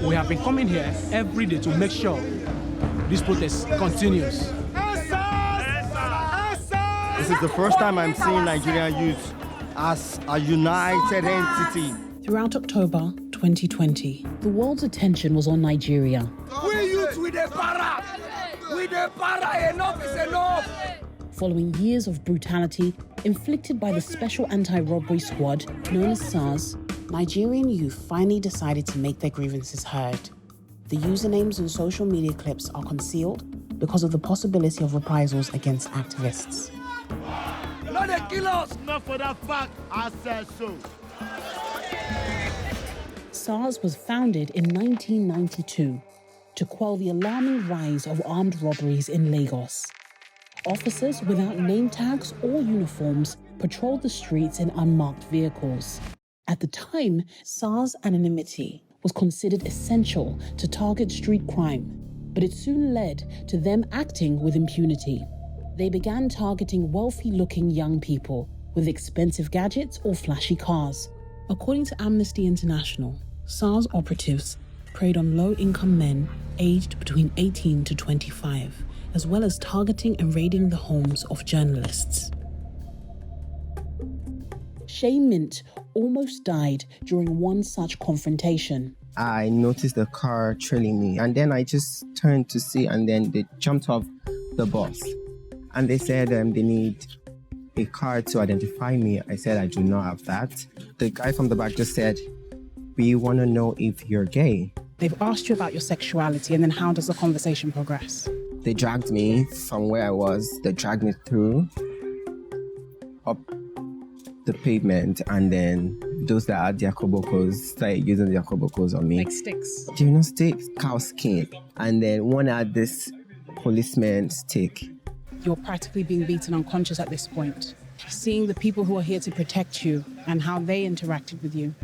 We have been coming here every day to make sure this protest continues. This is the first time I'm seeing Nigerian youth as a united entity. Throughout October 2020, the world's attention was on Nigeria. We youth with the para! With the para! Enough is enough! Following years of brutality inflicted by the Special Anti-Robbery Squad, known as SARS, Nigerian youth finally decided to make their grievances heard. The usernames and social media clips are concealed because of the possibility of reprisals against activists. Not the killers! Not for that fact, I said so. SARS was founded in 1992 to quell the alarming rise of armed robberies in Lagos. Officers without name tags or uniforms patrolled the streets in unmarked vehicles. At the time, SARS anonymity was considered essential to target street crime, but it soon led to them acting with impunity. They began targeting wealthy-looking young people with expensive gadgets or flashy cars. According to Amnesty International, SARS operatives preyed on low-income men aged between 18 to 25, as well as targeting and raiding the homes of journalists. Shay Mint almost died during one such confrontation. I noticed the car trailing me, and then I just turned to see, and then they jumped off the bus. And they said they need a card to identify me. I said I do not have that. The guy from the back just said, "We want to know if you're gay." They've asked you about your sexuality, and then how does the conversation progress? They dragged me from where I was. They dragged me through, up the pavement, and then those that had their kobokos started using their kobokos on me. Like sticks? Do you know sticks? Cow skin. And then one had this policeman stick. You're practically being beaten unconscious at this point. Seeing the people who are here to protect you and how they interacted with you.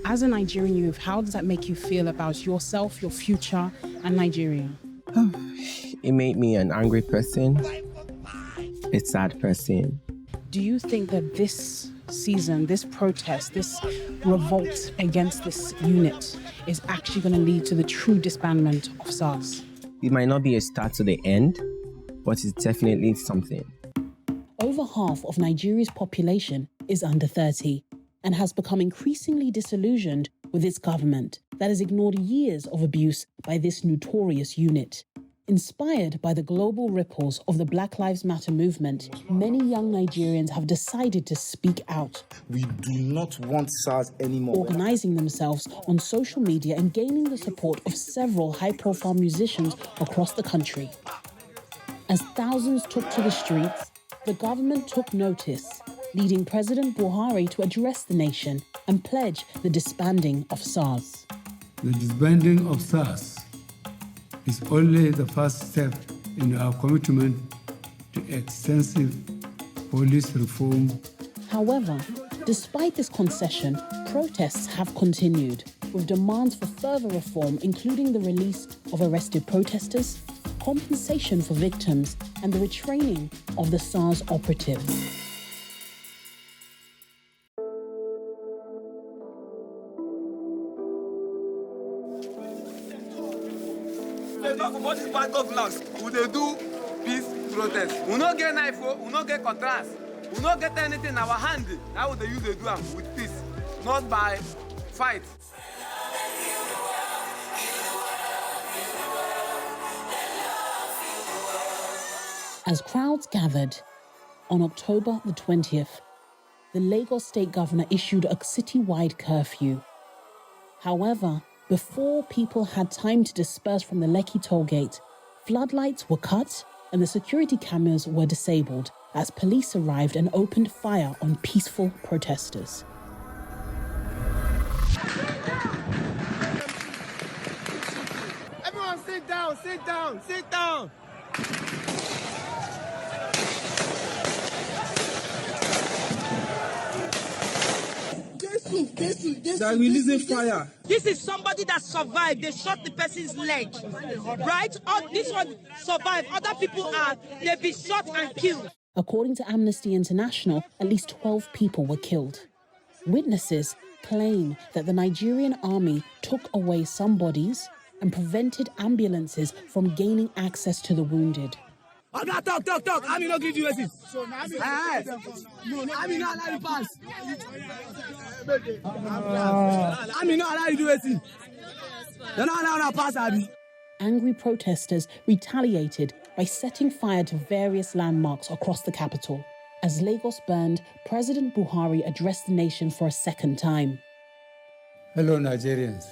As a Nigerian youth, how does that make you feel about yourself, your future, and Nigeria? It made me an angry person, a sad person. Do you think that this season, this protest, this revolt against this unit is actually going to lead to the true disbandment of SARS? It might not be a start to the end, but it's definitely something. Over half of Nigeria's population is under 30 and has become increasingly disillusioned with its government that has ignored years of abuse by this notorious unit. Inspired by the global ripples of the Black Lives Matter movement, many young Nigerians have decided to speak out. We do not want SARS anymore. Organizing themselves on social media and gaining the support of several high-profile musicians across the country. As thousands took to the streets, the government took notice, leading President Buhari to address the nation and pledge the disbanding of SARS. The disbanding of SARS is only the first step in our commitment to extensive police reform. However, despite this concession, protests have continued, with demands for further reform, including the release of arrested protesters, compensation for victims, and the retraining of the SARS operatives. What is bad governance? We dey do peace protest. We no get knife, we no get cutlass, we no get anything in our hand. Now we dey use to do am with peace, not by fight. As crowds gathered on October the 20th, the Lagos state governor issued a citywide curfew. However, before people had time to disperse from the Lekki toll gate, floodlights were cut and the security cameras were disabled as police arrived and opened fire on peaceful protesters. Everyone sit down, sit down, sit down. They're releasing fire. This is somebody that survived. They shot the person's leg, right? This one survived. Other people they've been shot and killed. According to Amnesty International, at least 12 people were killed. Witnesses claim that the Nigerian army took away some bodies and prevented ambulances from gaining access to the wounded. Talk. I mean, not give you a seat. So now, I mean, not allow you pass. I mean, not allow you do a seat. They're not allowing to pass, Abby. Angry protesters retaliated by setting fire to various landmarks across the capital. As Lagos burned, President Buhari addressed the nation for a second time. Hello, Nigerians.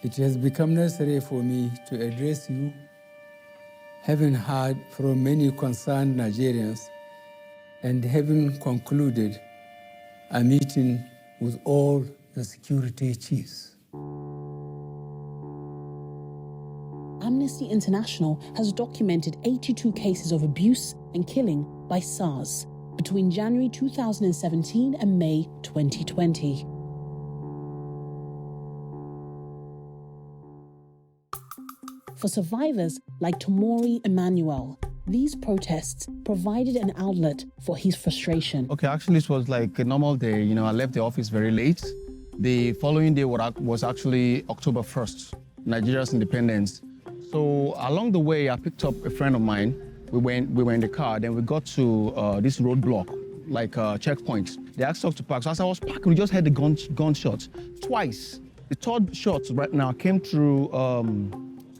It has become necessary for me to address you, having heard from many concerned Nigerians and having concluded a meeting with all the security chiefs. Amnesty International has documented 82 cases of abuse and killing by SARS between January 2017 and May 2020. For survivors like Tomori Emmanuel, these protests provided an outlet for his frustration. Okay, actually it was like a normal day. You know, I left the office very late. The following day was actually October 1st, Nigeria's independence. So along the way, I picked up a friend of mine. We were in the car, then we got to this roadblock, like a checkpoint. They asked us to park. So as I was parking, we just heard the gunshot twice. The third shot right now came through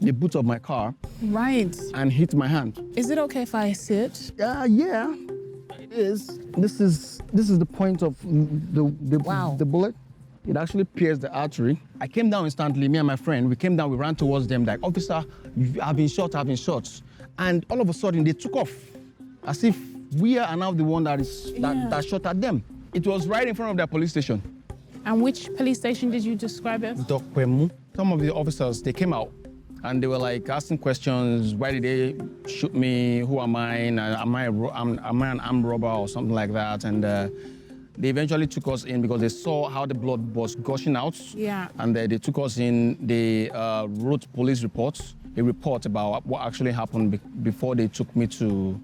the boot of my car. Right. And hit my hand. Is it okay if I sit? Yeah, it is. This is the point of the bullet. It actually pierced the artery. I came down instantly, me and my friend, we came down, we ran towards them like, officer, I've been shot. And all of a sudden they took off as if we are now the one that shot at them. It was right in front of their police station. And which police station did you describe it? Dokpemu. Some of the officers, they came out and they were like asking questions. Why did they shoot me? Who am I? And am I an armed robber or something like that? And they eventually took us in because they saw how the blood was gushing out. Yeah. And they took us in. They wrote police reports, a report about what actually happened before they took me to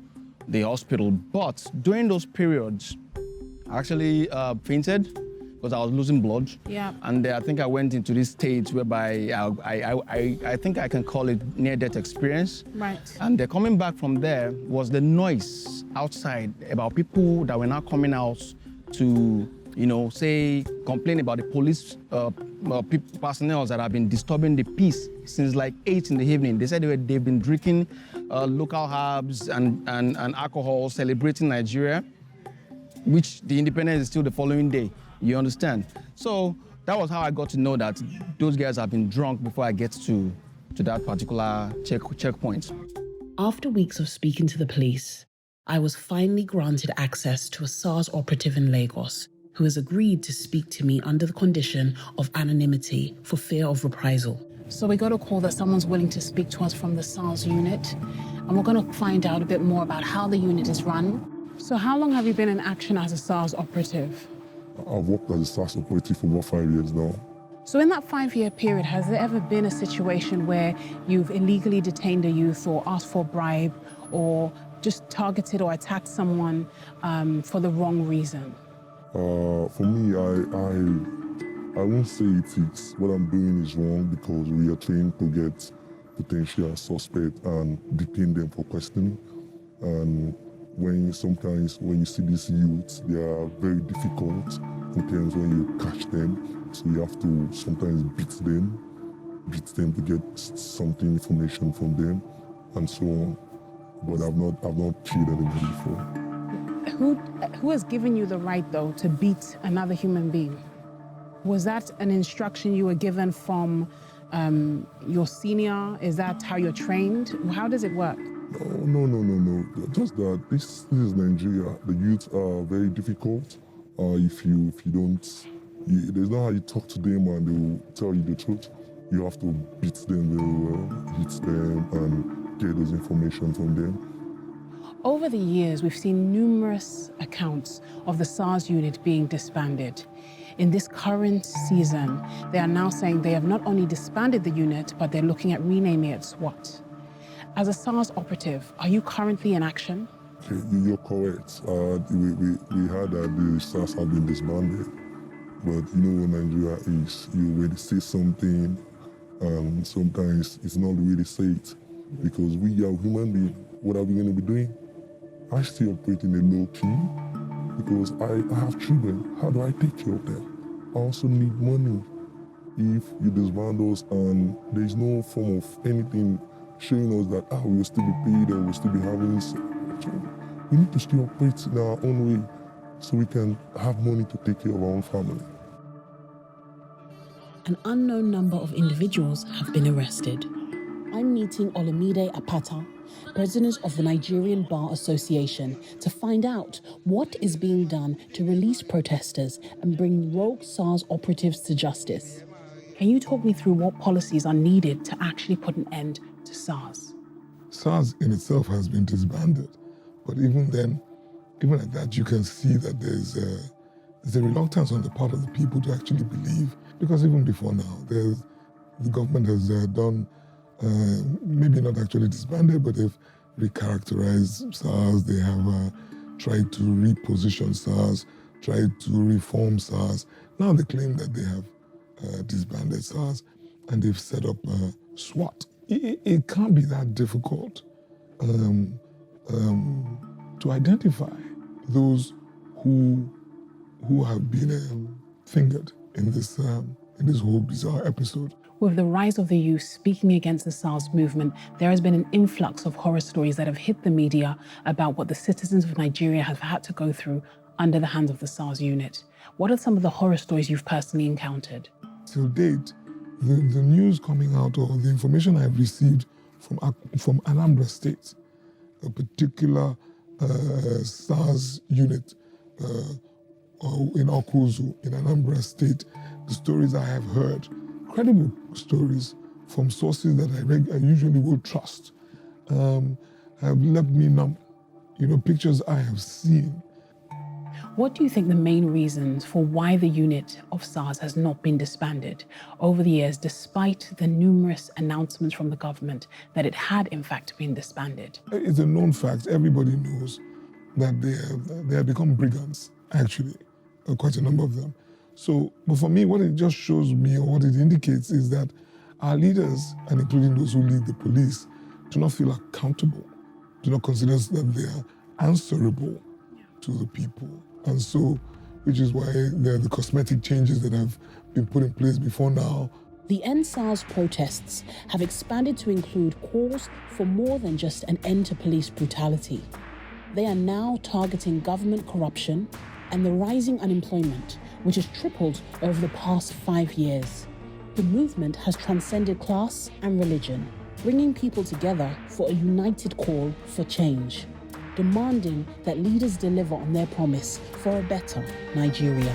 the hospital. But during those periods, I actually fainted because I was losing blood. Yeah. And I think I went into this state whereby I think I can call it near-death experience. Right. And coming back from there was the noise outside about people that were now coming out to, complain about the police personnel that have been disturbing the peace since like 8 in the evening. They said they've been drinking local herbs and alcohol, celebrating Nigeria, which the independence is still the following day. You understand? So that was how I got to know that those guys have been drunk before I get to that particular checkpoint. After weeks of speaking to the police, I was finally granted access to a SARS operative in Lagos who has agreed to speak to me under the condition of anonymity for fear of reprisal. So we got a call that someone's willing to speak to us from the SARS unit, and we're going to find out a bit more about how the unit is run. So how long have you been in action as a SARS operative? I've worked as a SARS operative for about 5 years now. So in that 5-year period, has there ever been a situation where you've illegally detained a youth or asked for a bribe or just targeted or attacked someone for the wrong reason? For me, I won't say it's what I'm doing is wrong because we are trained to get potential suspect and detain them for questioning. And sometimes when you see these youths, they are very difficult in terms when you catch them. So you have to sometimes beat them to get something information from them and so on. But I've not killed anybody before. Who has given you the right, though, to beat another human being? Was that an instruction you were given from your senior? Is that how you're trained? How does it work? No. Just that this is Nigeria. The youths are very difficult. If you don't, there's not how you talk to them and they will tell you the truth. You have to beat them very well, hit them, and get those information from them. Over the years, we've seen numerous accounts of the SARS unit being disbanded. In this current season, they are now saying they have not only disbanded the unit, but they're looking at renaming it SWAT. As a SARS operative, are you currently in action? Okay, you're correct. We heard that the SARS have been disbanded, but you know what Nigeria is. When they say something, sometimes it's not the way they say it, because we are human beings. What are we going to be doing? I still operate in a low key because I have children. How do I take care of them? I also need money. If you disband us and there's no form of anything showing us that we will still be paid or we'll still be having, we need to still operate in our own way so we can have money to take care of our own family. An unknown number of individuals have been arrested. I'm meeting Olamide Apata, president of the Nigerian Bar Association, to find out what is being done to release protesters and bring rogue SARS operatives to justice. Can you talk me through what policies are needed to actually put an end to SARS? SARS in itself has been disbanded, but even then, even at that, you can see that there's a reluctance on the part of the people to actually believe, because even before now, the government has done, maybe not actually disbanded, but they've recharacterized SARS, they have tried to reposition SARS, tried to reform SARS. Now they claim that they have disbanded SARS and they've set up SWAT. It can't be that difficult to identify those who have been fingered in this whole bizarre episode. With the rise of the youth speaking against the SARS movement, there has been an influx of horror stories that have hit the media about what the citizens of Nigeria have had to go through under the hands of the SARS unit. What are some of the horror stories you've personally encountered? Till date, the news coming out or the information I've received from Anambra State, a particular SARS unit in Okuzu, in Anambra State, the stories I have heard, credible stories from sources that I usually will trust, have left me numb. Pictures I have seen. What do you think the main reasons for why the unit of SARS has not been disbanded over the years, despite the numerous announcements from the government that it had in fact been disbanded? It's a known fact. Everybody knows that they have become brigands, actually, quite a number of them. So, but for me, what it just shows me, or what it indicates, is that our leaders, and including those who lead the police, do not feel accountable, do not consider that they are answerable to the people. And so, which is why there are the cosmetic changes that have been put in place before now. The EndSARS protests have expanded to include calls for more than just an end to police brutality. They are now targeting government corruption and the rising unemployment, which has tripled over the past 5 years. The movement has transcended class and religion, bringing people together for a united call for change, demanding that leaders deliver on their promise for a better Nigeria.